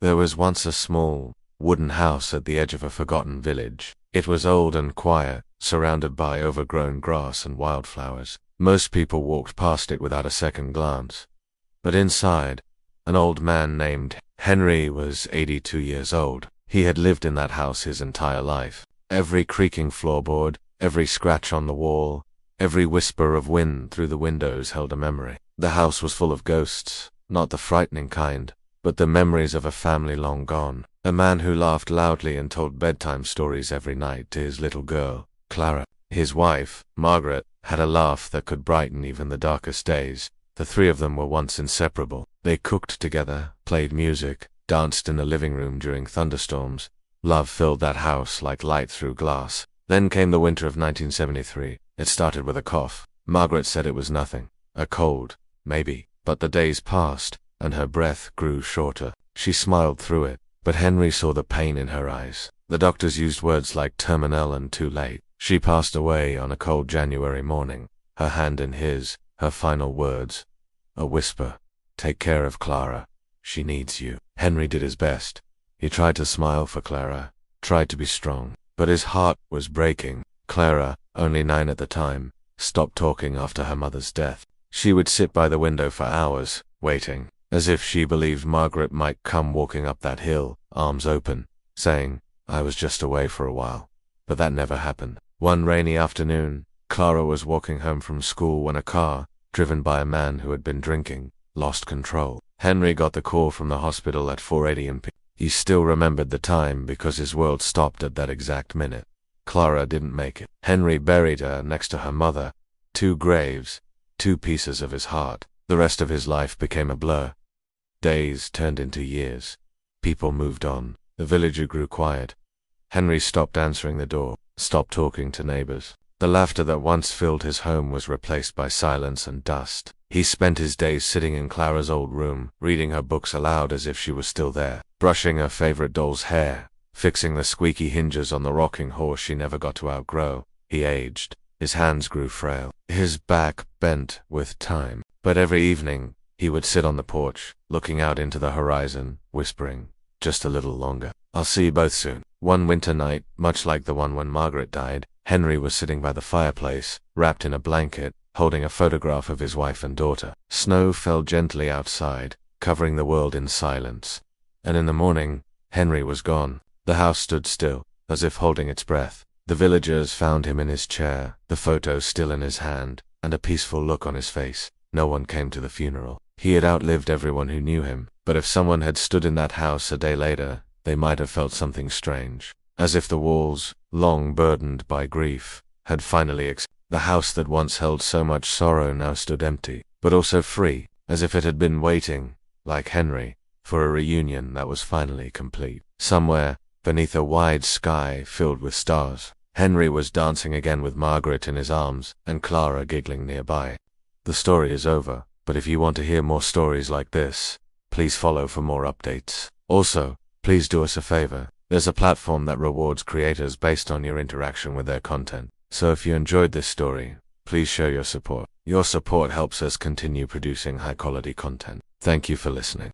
There was once a small, wooden house at the edge of a forgotten village. It was old and quiet, surrounded by overgrown grass and wildflowers. Most people walked past it without a second glance. But inside, an old man named Henry was 82 years old. He had lived in that house his entire life. Every creaking floorboard, every scratch on the wall, every whisper of wind through the windows held a memory. The house was full of ghosts, not the frightening kind, but the memories of a family long gone. A man who laughed loudly and told bedtime stories every night to his little girl, Clara. His wife, Margaret, had a laugh that could brighten even the darkest days. The three of them were once inseparable. They cooked together, played music, danced in the living room during thunderstorms. Love filled that house like light through glass. Then came the winter of 1973. It started with a cough. Margaret said it was nothing. A cold, maybe. But the days passed, and her breath grew shorter. She smiled through it, but Henry saw the pain in her eyes. The doctors used words like terminal and too late. She passed away on a cold January morning, her hand in his, her final words. A whisper. Take care of Clara. She needs you. Henry did his best. He tried to smile for Clara, tried to be strong, but his heart was breaking. Clara, only 9 at the time, stopped talking after her mother's death. She would sit by the window for hours, waiting, as if she believed Margaret might come walking up that hill, arms open, saying, I was just away for a while. But that never happened. One rainy afternoon, Clara was walking home from school when a car, driven by a man who had been drinking, lost control. Henry got the call from the hospital at 4:80 p.m. He still remembered the time because his world stopped at that exact minute. Clara didn't make it. Henry buried her next to her mother. 2 graves, 2 pieces of his heart. The rest of his life became a blur. Days turned into years. People moved on. The villager grew quiet. Henry stopped answering the door, stopped talking to neighbors. The laughter that once filled his home was replaced by silence and dust. He spent his days sitting in Clara's old room, reading her books aloud as if she was still there, brushing her favorite doll's hair, fixing the squeaky hinges on the rocking horse she never got to outgrow. He aged. His hands grew frail. His back bent with time. But every evening, he would sit on the porch, looking out into the horizon, whispering, just a little longer. I'll see you both soon. One winter night, much like the one when Margaret died, Henry was sitting by the fireplace, wrapped in a blanket, holding a photograph of his wife and daughter. Snow fell gently outside, covering the world in silence. And in the morning, Henry was gone. The house stood still, as if holding its breath. The villagers found him in his chair, the photo still in his hand, and a peaceful look on his face. No one came to the funeral. He had outlived everyone who knew him, but if someone had stood in that house a day later, they might have felt something strange. As if the walls, long burdened by grief, had finally the house that once held so much sorrow now stood empty, but also free, as if it had been waiting, like Henry, for a reunion that was finally complete. Somewhere, beneath a wide sky filled with stars, Henry was dancing again with Margaret in his arms, and Clara giggling nearby. The story is over, but if you want to hear more stories like this, please follow for more updates. Also, please do us a favor. There's a platform that rewards creators based on your interaction with their content. So if you enjoyed this story, please show your support. Your support helps us continue producing high-quality content. Thank you for listening.